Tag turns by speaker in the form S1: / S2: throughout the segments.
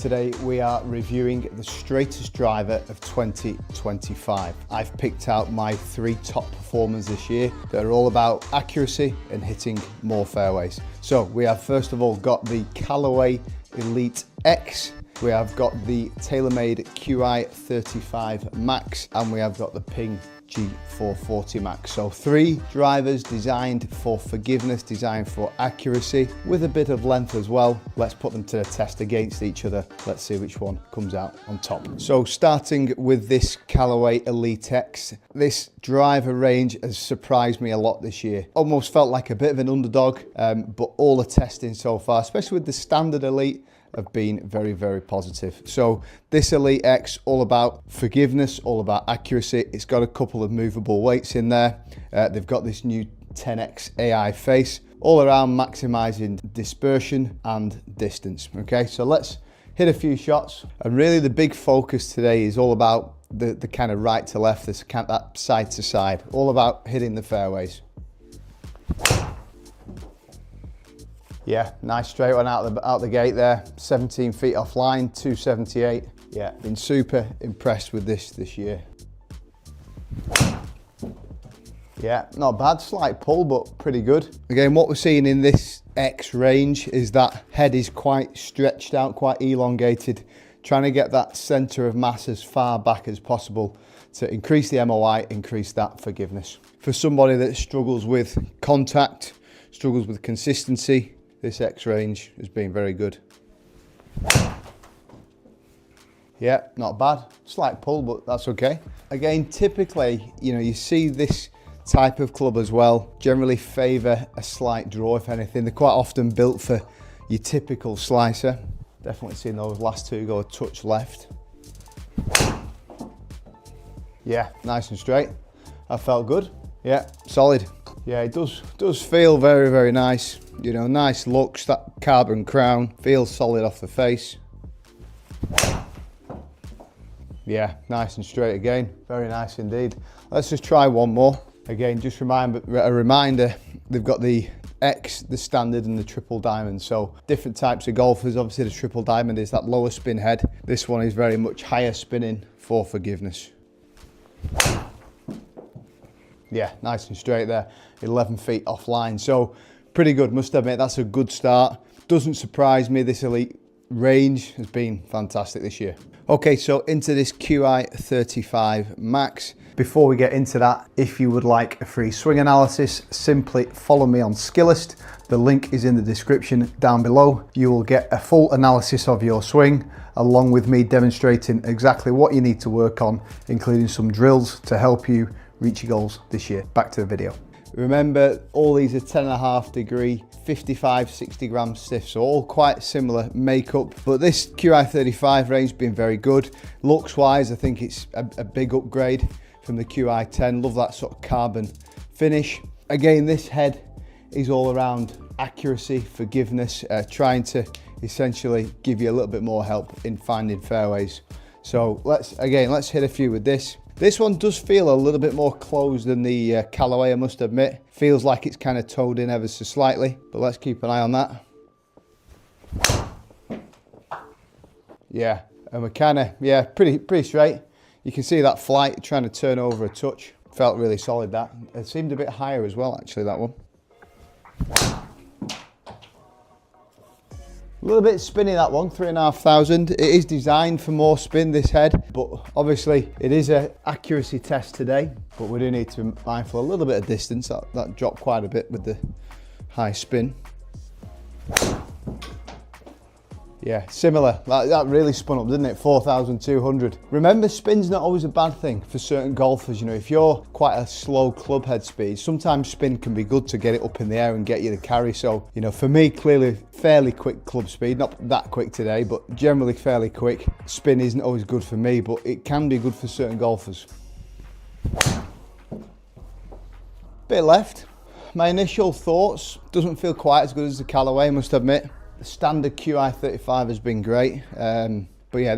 S1: Today we are reviewing the straightest driver of 2025. I've picked out my 3 top performers this year that are all about accuracy and hitting more fairways. So we have first of all got the Callaway Elite X, we have got the TaylorMade Qi35 Max, and we have got the Ping G440 Max. So 3 drivers designed for forgiveness, designed for accuracy, with a bit of length as well. Let's put them to the test against each other. Let's see which one comes out on top. So starting with this Callaway Elite X, this driver range has surprised me a lot this year. Almost felt like a bit of an underdog, but all the testing so far, especially with the standard Elite, have been very, very positive. So this Elite X, all about forgiveness, all about accuracy. It's got a couple of movable weights in there. They've got this new 10x AI face, all around maximizing dispersion and distance. Okay, so let's hit a few shots. And really the big focus today is all about the kind of right to left, that side to side, all about hitting the fairways. Yeah, nice straight one out the gate there. 17 feet offline, 278. Yeah, been super impressed with this year. Yeah, not bad, slight pull, but pretty good. Again, what we're seeing in this X range is that head is quite stretched out, quite elongated, trying to get that center of mass as far back as possible to increase the MOI, increase that forgiveness. For somebody that struggles with contact, struggles with consistency, this X range has been very good. Yeah, not bad. Slight pull, but that's okay. Again, typically, you see this type of club as well generally favour a slight draw, if anything. They're quite often built for your typical slicer. Definitely seen those last 2 go a touch left. Yeah, nice and straight. That felt good. Yeah, solid. Yeah, it does feel very, very nice. Nice looks, that carbon crown, feels solid off the face. Yeah, nice and straight again. Very nice indeed. Let's just try one more. Again, just a reminder, they've got the X, the standard and the triple diamond. So different types of golfers. Obviously the triple diamond is that lower spin head. This one is very much higher spinning for forgiveness. Yeah, nice and straight there, 11 feet offline. So pretty good, must admit, that's a good start. Doesn't surprise me, this Elite range has been fantastic this year. Okay, so into this Qi35 Max. Before we get into that, if you would like a free swing analysis, simply follow me on Skillest. The link is in the description down below. You will get a full analysis of your swing, along with me demonstrating exactly what you need to work on, including some drills to help you reach your goals this year. Back to the video. Remember, all these are 10.5 degree, 55, 60 gram stiff, so all quite similar makeup, but this Qi35 range has been very good. Looks wise, I think it's a big upgrade from the Qi10. Love that sort of carbon finish. Again, this head is all around accuracy, forgiveness, trying to essentially give you a little bit more help in finding fairways. So let's hit a few with this. This one does feel a little bit more closed than the Callaway, I must admit. Feels like it's kind of toed in ever so slightly, but let's keep an eye on that. Yeah, and we're kind of, yeah, pretty straight. You can see that flight trying to turn over a touch. Felt really solid, that. It seemed a bit higher as well, actually, that one. A little bit spinny, that one, 3,500. It is designed for more spin, this head, but obviously it is an accuracy test today, but we do need to be mindful a little bit of distance. That dropped quite a bit with the high spin. Yeah, similar. That really spun up, didn't it? 4,200. Remember, spin's not always a bad thing for certain golfers. If you're quite a slow club head speed, sometimes spin can be good to get it up in the air and get you the carry. So, for me, clearly fairly quick club speed, not that quick today, but generally fairly quick. Spin isn't always good for me, but it can be good for certain golfers. Bit left. My initial thoughts, doesn't feel quite as good as the Callaway, I must admit. The standard Qi35 has been great, but yeah,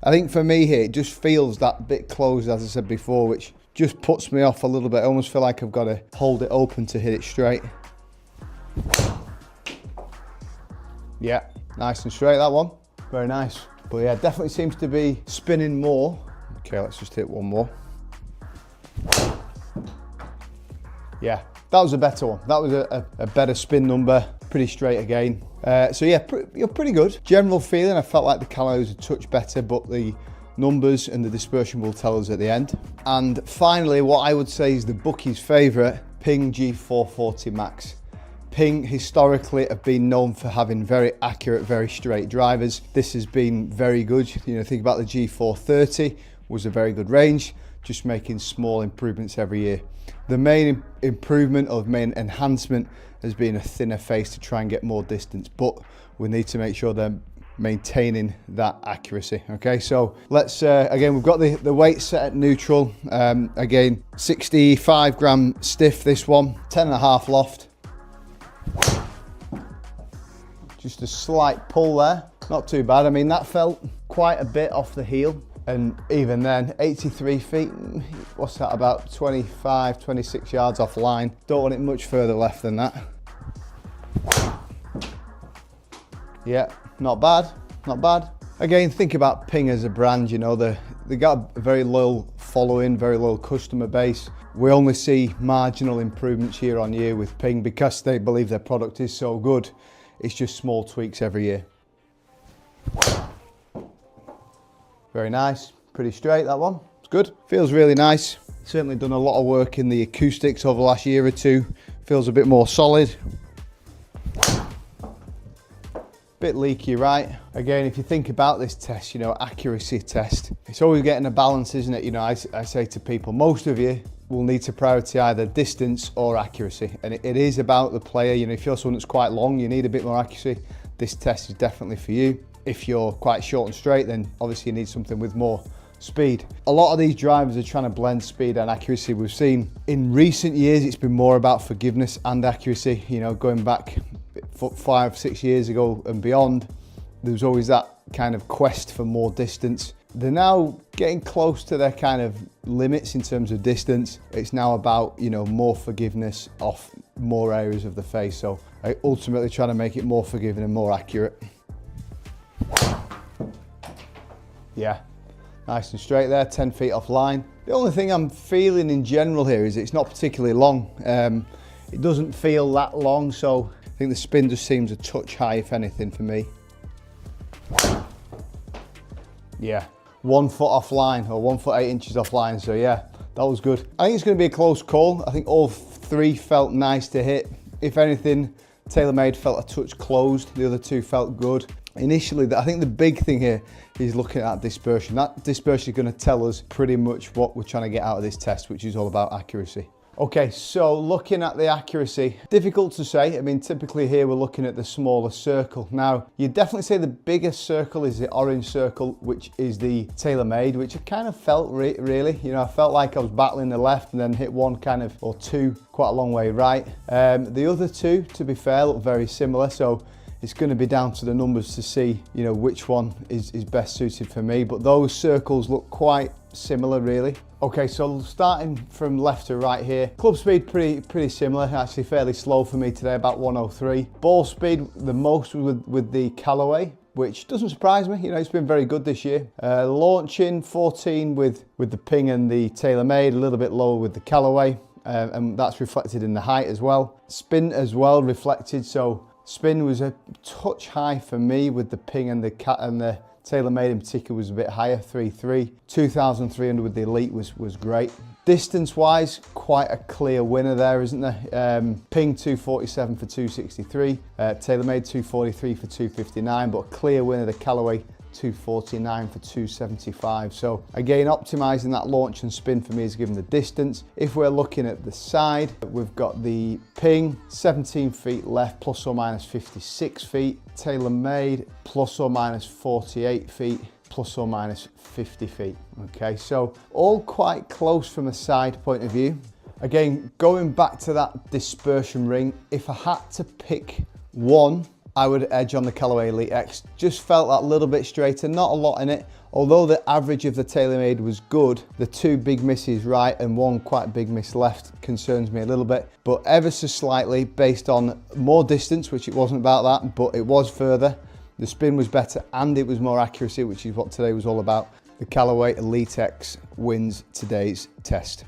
S1: I think for me here, it just feels that bit closed, as I said before, which just puts me off a little bit. I almost feel like I've got to hold it open to hit it straight. Yeah, nice and straight, that one. Very nice. But yeah, definitely seems to be spinning more. Okay, let's just hit one more. Yeah, that was a better one. That was a better spin number, pretty straight again. So yeah, you're pretty good. General feeling, I felt like the Callaway was a touch better, but the numbers and the dispersion will tell us at the end. And finally, what I would say is the bookie's favourite, Ping G440 Max. Ping historically have been known for having very accurate, very straight drivers. This has been very good. You know, think about the G430 was a very good range, just making small improvements every year. The main improvement or main enhancement has been a thinner face to try and get more distance, but we need to make sure they're maintaining that accuracy. Okay, so let's again, we've got the weight set at neutral. Again, 65 gram stiff, this one, 10.5 loft. Just a slight pull there, not too bad. I mean, that felt quite a bit off the heel, and even then, 83 feet, what's that, about 25, 26 yards off line. Don't want it much further left than that. Yeah, not bad, not bad. Again, think about Ping as a brand, you know, they got a very loyal following, very loyal customer base. We only see marginal improvements year on year with Ping because they believe their product is so good. It's just small tweaks every year. Very nice, pretty straight that one. It's good, feels really nice. Certainly done a lot of work in the acoustics over the last year or two. Feels a bit more solid. Bit leaky, right? Again, if you think about this test, you know, accuracy test, it's always getting a balance, isn't it? You know, I say to people, most of you will need to prioritize either distance or accuracy. And it is about the player. You know, if you're someone that's quite long, you need a bit more accuracy. This test is definitely for you. If you're quite short and straight, then obviously you need something with more speed. A lot of these drivers are trying to blend speed and accuracy. We've seen in recent years, it's been more about forgiveness and accuracy. You know, going back 5, 6 years ago and beyond, there was always that kind of quest for more distance. They're now getting close to their kind of limits in terms of distance. It's now about, you know, more forgiveness off more areas of the face. So I ultimately try to make it more forgiving and more accurate. Yeah, nice and straight there, 10 feet off line. The only thing I'm feeling in general here is it's not particularly long. It doesn't feel that long, so I think the spin just seems a touch high, if anything, for me. Yeah, 1 foot off line, or 1 foot 8 inches off line, so yeah, that was good. I think it's going to be a close call. I think all three felt nice to hit. If anything, TaylorMade felt a touch closed. The other two felt good. Initially, I think the big thing here is looking at dispersion. That dispersion is going to tell us pretty much what we're trying to get out of this test, which is all about accuracy. Okay, so looking at the accuracy, difficult to say. I mean, typically here we're looking at the smaller circle. Now, you'd definitely say the biggest circle is the orange circle, which is the TaylorMade, which I kind of felt really. You know, I felt like I was battling the left and then hit one kind of, or two, quite a long way right. The other two, to be fair, look very similar. So it's going to be down to the numbers to see, you know, which one is best suited for me. But those circles look quite similar, really. Okay, so starting from left to right here, club speed pretty similar, actually fairly slow for me today, about 103. Ball speed the most with the Callaway, which doesn't surprise me. You know, it's been very good this year. Launching 14 with the Ping and the TaylorMade, a little bit lower with the Callaway, and that's reflected in the height as well. Spin as well reflected, so spin was a touch high for me with the Ping and the TaylorMade in particular was a bit higher, 3.3. 2,300 with the Elite was great. Distance wise, quite a clear winner there, isn't there? Ping 247 for 263, TaylorMade 243 for 259, but a clear winner, the Callaway 249 for 275. So again, optimizing that launch and spin for me is given the distance. If we're looking at the side, we've got the Ping 17 feet left, plus or minus 56 feet. TaylorMade plus or minus 48 feet, plus or minus 50 feet. Okay, so all quite close from a side point of view. Again, going back to that dispersion ring, if I had to pick one, I would edge on the Callaway Elite X. Just felt that little bit straighter, not a lot in it. Although the average of the TaylorMade was good, the two big misses right and one quite big miss left concerns me a little bit. But ever so slightly, based on more distance, which it wasn't about that, but it was further, The spin was better and it was more accuracy, which is what today was all about. The Callaway Elite X wins today's test.